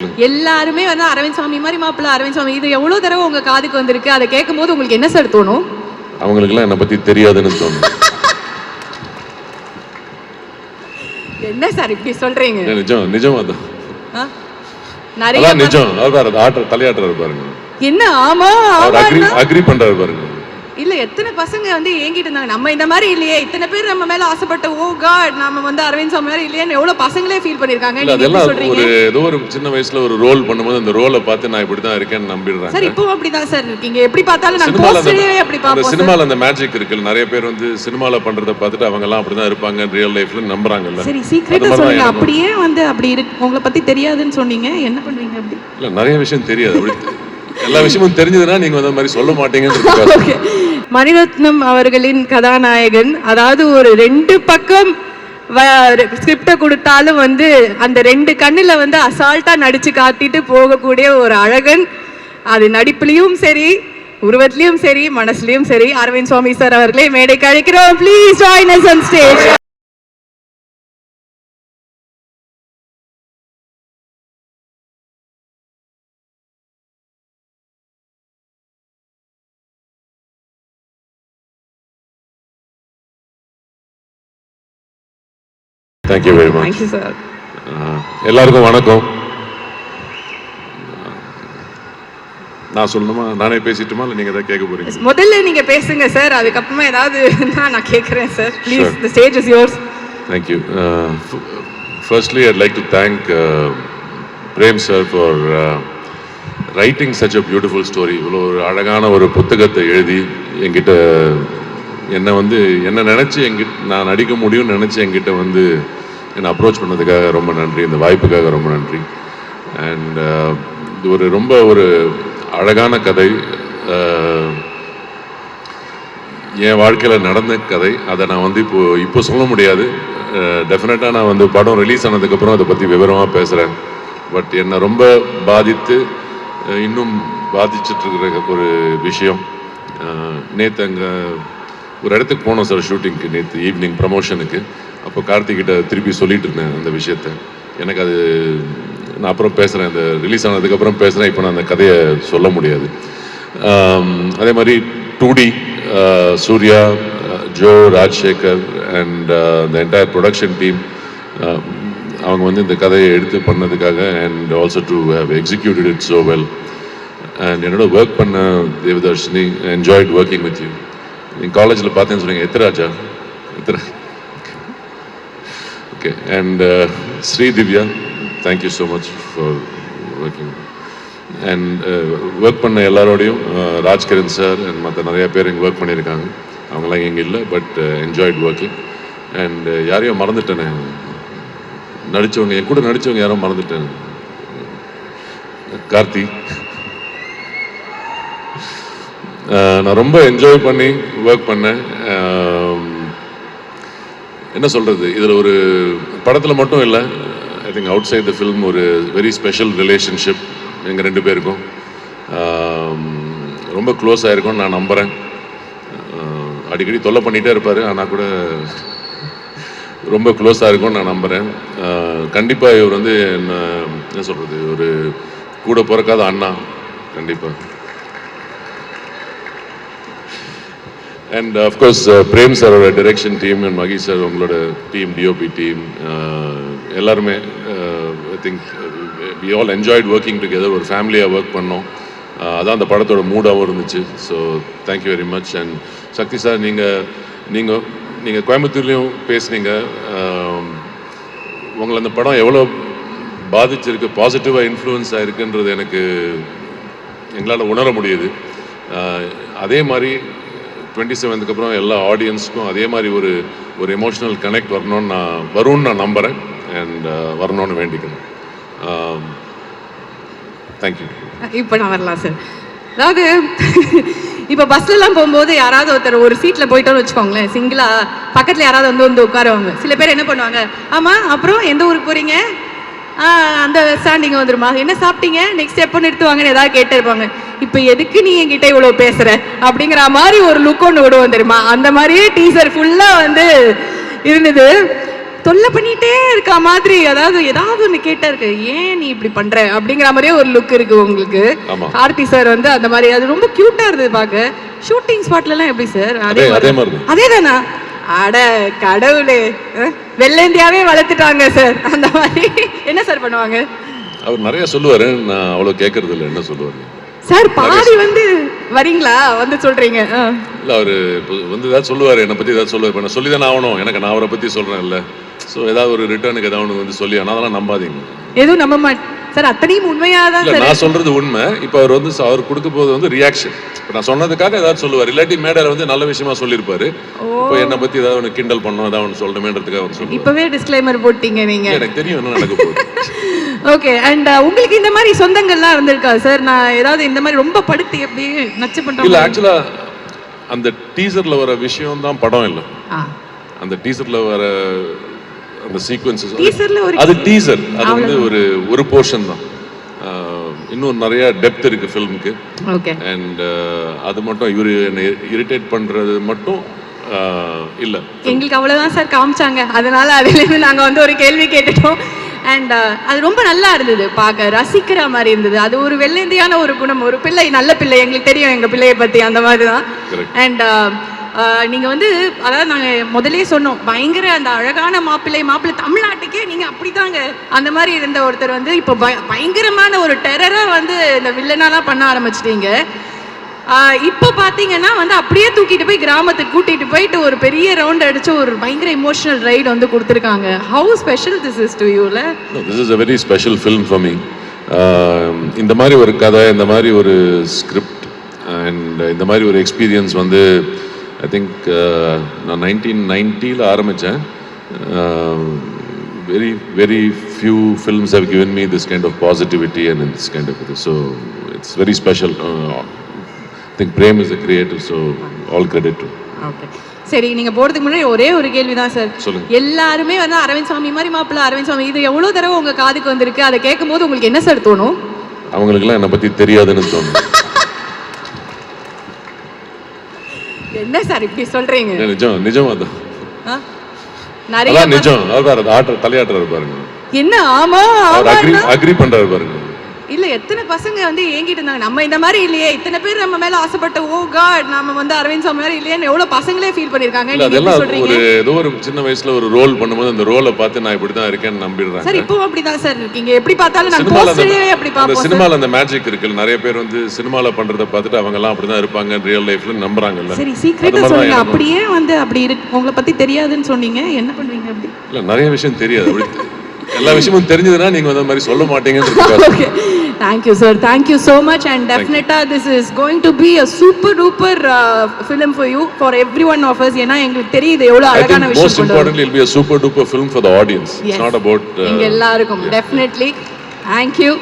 எல்லாருமே வந்து அரவிந்த் சாமி மாதிரி மாப்பிள்ள அரவிந்த் சாமி இது எவ்வளவு தடவை உங்க காதுக்கு வந்திருக்கு. அதை கேட்கும் போது உங்களுக்கு என்ன சார் தோணும்? அவங்களுக்கு எல்லாம் என்ன பத்தி தெரியாதுன்னு தோணும். என்ன சார் இப்படி சொல்றீங்க? நிஜமா தான் நிறைய நிஜம். அவர் தலையாட்டுறாரு பாருங்க. என்ன ஆமா அக்ரி பண்றாரு பாருங்க. இல்ல எத்தனை பசங்க வந்து ஏங்கிட்டு இருந்தாங்க, நம்ம இந்த மாதிரி இல்லையே, இத்தனை பேர் நம்ம மேல ஆசைப்பட்ட ஓ காட் நம்ம வந்து அரவிந்த் சாமி மாதிரி இல்லையே எவ்வளவு பசங்களே ஃபீல் பண்ணிருக்காங்க. ஒரு ஏதோ ஒரு சின்ன வயசுல ஒரு ரோல் பண்ணும்போது அந்த ரோலை பார்த்து நான் இப்படிதான் இருக்கேன்னு நம்பிடுறேன் சார். இப்போ அப்படிதான் சார் இருக்கீங்க. எப்படி பார்த்தாலும் நான் போஸ்டரே அப்படி பாப்போம். சினிமால அந்த மேஜிக் இருக்குல்ல, நிறைய பேர் வந்து சினிமால பண்றத பார்த்துட்டு அவங்க எல்லாம் அப்படிதான் இருப்பாங்க ரியல் லைஃப்ல நம்புறாங்கல்ல. சரி சீக்ரெட்டா சொல்லுங்க, அப்படியே வந்து அப்படி இருக்கு உங்களை பத்தி தெரியாதுன்னு சொன்னீங்க, என்ன பண்ணுவீங்க? அப்படி இல்ல நிறைய விஷயம் தெரியாது, அப்படி எல்லா விஷயமும் தெரிஞ்சதுன்னா நீங்க அந்த மாதிரி சொல்ல மாட்டீங்கன்னு. மணிரத்னம் அவர்களின் கதாநாயகன், அதாவது ஒரு 2 பக்கம் ஸ்கிரிப்ட கொடுத்தாலும் வந்து அந்த 2 கண்ணுல வந்து அசால்ட்டா நடிச்சு காட்டிட்டு போகக்கூடிய ஒரு அழகன். அது நடிப்புலயும் சரி, உருவத்திலயும் சரி, மனசுலயும் சரி. அரவிந்த் சுவாமி சார் அவர்களே மேடைக்கு அழைக்கிறோம். Please join us on stage. Thank you very much. Thank you sir. எல்லாருக்கும் வணக்கம். நான் சொல்லணுமா, நானே பேசிட்டுமா இல்லை நீங்க ஏதாவது கேட்க போறீங்க? முதல்ல நீங்க பேசுங்க சார், அதுக்கப்புறமா ஏதாவது நான் கேட்குறேன் sir. Please, the stage is yours. Thank you. Firstly, I'd like to thank Prem sir for writing such a beautiful story. இவ்வளோ ஒரு அழகான ஒரு புத்தகத்தை எழுதி என்கிட்ட என்ன நினச்சி நான் நடிக்க முடியும்னு நினச்சி என்கிட்ட வந்து என்னை அப்ரோச் பண்ணதுக்காக ரொம்ப நன்றி. இந்த வாய்ப்புக்காக ரொம்ப நன்றி. அண்ட் இது ரொம்ப ஒரு அழகான கதை, என் வாழ்க்கையில் நடந்த கதை. அதை நான் வந்து இப்போ சொல்ல முடியாது. டெஃபினட்டாக நான் வந்து படம் ரிலீஸ் ஆனதுக்கப்புறம் அதை பற்றி விவரமாக பேசுகிறேன். பட் என்னை ரொம்ப பாதித்து இன்னும் பாதிச்சிட்ருக்கிற ஒரு விஷயம். நேற்று அங்கே ஒரு இடத்துக்கு போனோம் சார் ஷூட்டிங்க்கு, நேற்று ஈவினிங் ப்ரமோஷனுக்கு. அப்போ கார்த்திகிட்ட திருப்பி சொல்லிட்டு இருந்தேன் அந்த விஷயத்த. எனக்கு அது நான் அப்புறம் பேசுகிறேன், அந்த ரிலீஸ் ஆனதுக்கப்புறம் பேசுகிறேன். இப்போ நான் அந்த கதையை சொல்ல முடியாது. அதே மாதிரி 2D Suriya, Jo, Rajsekar and the entire production team, அவங்க வந்து இந்த கதையை எடுத்து பண்ணதுக்காக and also to have executed it so well. And என்னோட ஒர்க் பண்ண Devadarshini, enjoyed working with you. நீங்கள் காலேஜில் பார்த்தேன்னு சொன்னீங்க, Ethiraj okay. And Shri Divya, thank you so much for working. And work பண்ண எல்லாரோடையும் ராஜ்கிரண் சார் அண்ட் மற்ற நிறையா பேர் இங்கே ஒர்க் பண்ணியிருக்காங்க. அவங்களாம் இங்கே இல்லை, பட் என்ஜாய்ட் ஒர்க்கிங். அண்ட் யாரையும் மறந்துட்டேனே, நடித்தவங்க என் கூட நடித்தவங்க யாரும் மறந்துட்டேன். கார்த்தி, நான் ரொம்ப என்ஜாய் பண்ணி ஒர்க் பண்ணேன். என்ன சொல்கிறது, இதில் ஒரு படத்தில் மட்டும் இல்லை, I think outside the film ஒரு வெரி ஸ்பெஷல் ரிலேஷன்ஷிப் எங்கள் 2 பேருக்கும். ரொம்ப க்ளோஸ் ஆகிருக்கும்னு நான் நம்புகிறேன். அடிக்கடி தொல்லை பண்ணிகிட்டே இருப்பார், ஆனால் கூட ரொம்ப க்ளோஸாக இருக்கும்னு நான் நம்புகிறேன். கண்டிப்பாக இவர் வந்து என்ன சொல்கிறது, ஒரு கூட பிறக்காத அண்ணா கண்டிப்பாக. அண்ட் அஃப்கோர்ஸ் பிரேம் சாரோட direction team and Magi sir, உங்களோட டீம், டிஓபி டீம், எல்லாருமே I think we all enjoyed working together. ஒரு ஃபேமிலியாக ஒர்க் பண்ணோம். அதான் அந்த படத்தோட மூடாகவும் இருந்துச்சு. So thank you very much. And Sakthi sir, நீங்கள் கோயம்புத்தூர்லேயும் பேசுனீங்க. உங்களை அந்த படம் எவ்வளோ பாதிச்சிருக்கு, பாசிட்டிவாக இன்ஃப்ளூயன்ஸ் ஆகிருக்குன்றது எங்களால் உணர முடியுது. அதே மாதிரி 27க்கு அப்புறம் எல்லா ஆடியன்ஸுக்கும் அதே மாதிரி ஒரு எமோஷனல் கனெக்ட் வரும்னு நான் நம்புகிறேன். அண்ட் வரணும்னு வேண்டிக்கிறேன். தேங்க்யூ. இப்போ நான் வரலாம் சார். அதாவது இப்போ பஸ்லலாம் போகும்போது யாராவது ஒருத்தர் ஒரு சீட்டில் போயிட்டோன்னு வச்சுக்கோங்களேன், சிங்கிளாக பக்கத்தில் யாராவது வந்து உட்காருவாங்க. சில பேர் என்ன பண்ணுவாங்க, ஆமாம் அப்புறம் எந்த ஊருக்கு போகிறீங்க, அந்த ஸ்டாண்டிங் வந்துருமா, என்ன சாப்பிட்டீங்க, நெக்ஸ்ட் எப்போ நிறுத்துவாங்கன்னு ஏதாவது கேட்டு இருப்பாங்க. இப்போ எதுக்கு நீ என்கிட்ட இவ்வளோ பேசுகிற அப்படிங்கிற மாதிரி ஒரு லுக் ஒன்று விடுவோம் தெரியுமா. அந்த மாதிரியே டீசர் ஃபுல்லாக வந்து இருந்தது. தொல்லை பண்ணிட்டே இருக்க மாதிரி, அதாவது ஏதாவது ஒண்ணு கேட்டா இருக்கு, ஏன் நீ இப்படி பண்ற அப்படிங்கிற மாதிரியே ஒரு லுக் இருக்கு உங்களுக்கு. கார்த்தி சார் வந்து அந்த மாதிரி, அது ரொம்ப கியூட்டா இருந்தது பாக்க. ஷூட்டிங் ஸ்பாட்ல எல்லாம் எப்படி சார்? அதேதானா? அட கடவுளே, வெள்ளேந்தியாவே வளர்த்துட்டாங்க சார். அந்த மாதிரி என்ன சார் பண்ணுவாங்க? அவர் நிறைய சொல்லுவாரு, நான் அவ்வளவு கேட்கறது இல்லை. என்ன சொல்லுவாரு சார்? பாதி வந்து வரீங்களா வந்து சொல்றீங்க? இல்ல அவரு வந்து ஏதாவது சொல்லுவாரு, என்னை பத்தி ஏதாவது சொல்லுவாரு. நான் சொல்லி தானே ஆகணும், எனக்கு நான் அவரை பத்தி சொல்றேன் இல்ல. ஸோ ஏதாவது ஒரு ரிட்டர்னுக்கு ஏதாவது ஒன்று வந்து சொல்லி, அதெல்லாம் நம்பாதீங்க. எதுவும் நம்ப மாட்டேன் சார், அத்தனையும் உண்மையாதான் சார். நான் சொல்றது உண்மை. இப்போ அவர் வந்து அவர் கொடுக்க போது வந்து ரியாக்ஷன். நான் சொன்னதுக்காக ஏதாவது சொல்லுவார், இல்லாட்டி மேடையில வந்து நல்ல விஷயமா சொல்லியிருப்பாரு. இப்போ என்னை பத்தி ஏதாவது ஒன்று கிண்டல் பண்ணோம், ஏதாவது ஒன்று சொல்லணுமேன்றதுக்காக அவர் சொல்லுவார். இப்பவே டிஸ்க்ளைமர் போட்டீங்க நீங்க. எனக்கு தெரியும் என்ன நடக்க போகுது. ஓகே. அண்ட் உங்களுக்கு இந்த மாதிரி சொந்தங்கள்லாம் இருந்திருக்கா சார்? நான் ஏதாவது இந்த மாதிரி ரொம்ப படுத்து எப்படி நச்சு பண்றேன்? இல்ல, ஆக்சுவலா அந்த டீசர்ல வர விஷயம் தான் படம் இல்ல. அந்த டீசர்ல வர அந்த சீக்வென்சஸ், அது டீசர், அது வந்து ஒரு போர்ஷன் தான். இன்னும் நிறைய டெப்த் இருக்கு ஃபிலிமுக்கு. ஓகே. அண்ட் அது மட்டும் இவரு என்ன இரிட்டேட் பண்றது மட்டும் இல்ல. எங்களுக்கு அவ்வளவுதான் சார் காமிச்சாங்க, அதனால அதிலிருந்து நாங்க வந்து ஒரு கேள்வி கேட்டுட்டோம். அண்ட் அது ரொம்ப நல்லா இருந்தது, பார்க்க ரசிக்கிற மாதிரி இருந்தது. அது ஒரு வெள்ளேந்தியான ஒரு குணம், ஒரு பிள்ளை, நல்ல பிள்ளை. எங்களுக்கு தெரியும் எங்க பிள்ளையை பத்தி, அந்த மாதிரி தான். அண்ட் நீங்க வந்து, அதாவது நாங்க முதலே சொன்னோம், பயங்கர அந்த அழகான மாப்பிள்ளை தமிழ்நாட்டுக்கே நீங்க அப்படித்தாங்க. அந்த மாதிரி இருந்த ஒருத்தர் வந்து இப்போ பயங்கரமான ஒரு டெரரா வந்து இந்த வில்லனாலாம் பண்ண ஆரம்பிச்சிட்டீங்க. இப்போ பார்த்தீங்கன்னா வந்து அப்படியே தூக்கிட்டு போய் கிராமத்துக்கு கூட்டிட்டு போயிட்டு ஒரு பெரிய ரவுண்ட் அடிச்சு ஒரு பயங்கர இமோஷனல் ரைடு வந்து கொடுத்துருக்காங்க. How special this is to யூல? This is a very special film for me. இந்த மாதிரி ஒரு கதை, இந்த மாதிரி ஒரு ஸ்கிரிப்ட் அண்ட் இந்த மாதிரி ஒரு எக்ஸ்பீரியன்ஸ் வந்து ஐ திங்க் நான் 1990 ஆரம்பித்தேன். very few films have given me this kind of positivity and this kind of this. So it's very special. I think Prem is a creator, so all credit to. Okay. சரி, நீங்க போறதுக்கு முன்னாடி ஒரே ஒரு கேள்விதான் sir. எல்லாருமே வந்து அரவிந்த் சாமி மாதிரி மாப்பிள்ள, அரவிந்த் சாமி, இது எவ்வளவு தடவை உங்க காதுக்கு வந்திருக்கு? அதை கேட்கும் போது உங்களுக்கு என்ன சார் தோணும்? அவங்களுக்குலாம் என்னை பத்தி தெரியாதுன்னு தோணும். என்ன சார் இப்படி சொல்றீங்க? நிஜம் அதான். நிறைய நிஜம். அவர் தலையாட்டுறாரு பாருங்க. என்ன? ஆமா அக்ரி பண்றாரு பாருங்க. இல்ல, எத்தனை பசங்க வந்து ஏங்கிட்டு இருந்தாங்க, நம்ம இந்த மாதிரி இல்லையே, இத்தனை பேர் நம்ம மேல ஆசைப்பட்ட, ஓ காட் நாம வந்து அரவிந்த் சாமி மாதிரி இல்லையே, எவ்வளவு பசங்களே ஃபீல் பண்ணிருக்காங்க. நீங்க சொல்றீங்க ஏதோ ஒரு சின்ன வயசுல ஒரு ரோல் பண்ணும்போது அந்த ரோலை பார்த்து நான் இப்படி தான் இருக்கேன்னு நம்பிடுறாங்க. சார் இப்போ அப்படிதான் சார் இருக்கீங்க, எப்படி பார்த்தாலும் நான் போஸ்டரே அப்படி பாப்போம். சினிமால அந்த மேஜிக் இருக்குல்ல, நிறைய பேர் வந்து சினிமால பண்றத பார்த்துட்டு அவங்க எல்லாம் அப்படிதான் இருப்பாங்க ரியல் லைஃப்ல நம்புறாங்கல்ல. சரி, சீக்ரெட்டா சொல்லுங்க, அப்படியே வந்து அப்படி இருக்கு உங்களை பத்தி தெரியாதுன்னு சொன்னீங்க, என்ன பண்ணுவீங்க அப்படி? இல்ல, நிறைய விஷயம் தெரியாது. அப்படி எல்லா விஷயமும் தெரிஞ்சதுன்னா நீங்க அந்த மாதிரி சொல்ல மாட்டீங்கன்னு. Okay. Thank you sir, thank you so much, and definitely this is going to be a super duper film for you, for every one of us. ஏனா எங்களுக்கு தெரியுது எவ்வளவு அழகான விஷயம். Most importantly, it will be a super duper film for the audience. Yes. It's not about எங்க எல்லாருக்கும். Definitely. Thank you.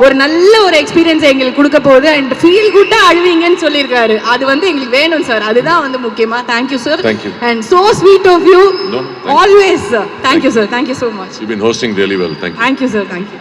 ஒரு நல்ல ஒரு எக்ஸ்பீரியன்ஸ் எங்களுக்கு கொடுக்க போகுது, அண்ட் ஃபீல் குட்டா அழுவீங்கன்னு சொல்லியிருக்காரு. அது வந்து எங்களுக்கு வேணும் சார், அதுதான் வந்து முக்கியமா. Thank you sir, and so sweet of you always. Thank you sir, thank you so much. You've been hosting really well. Thank you. Thank you sir, thank you.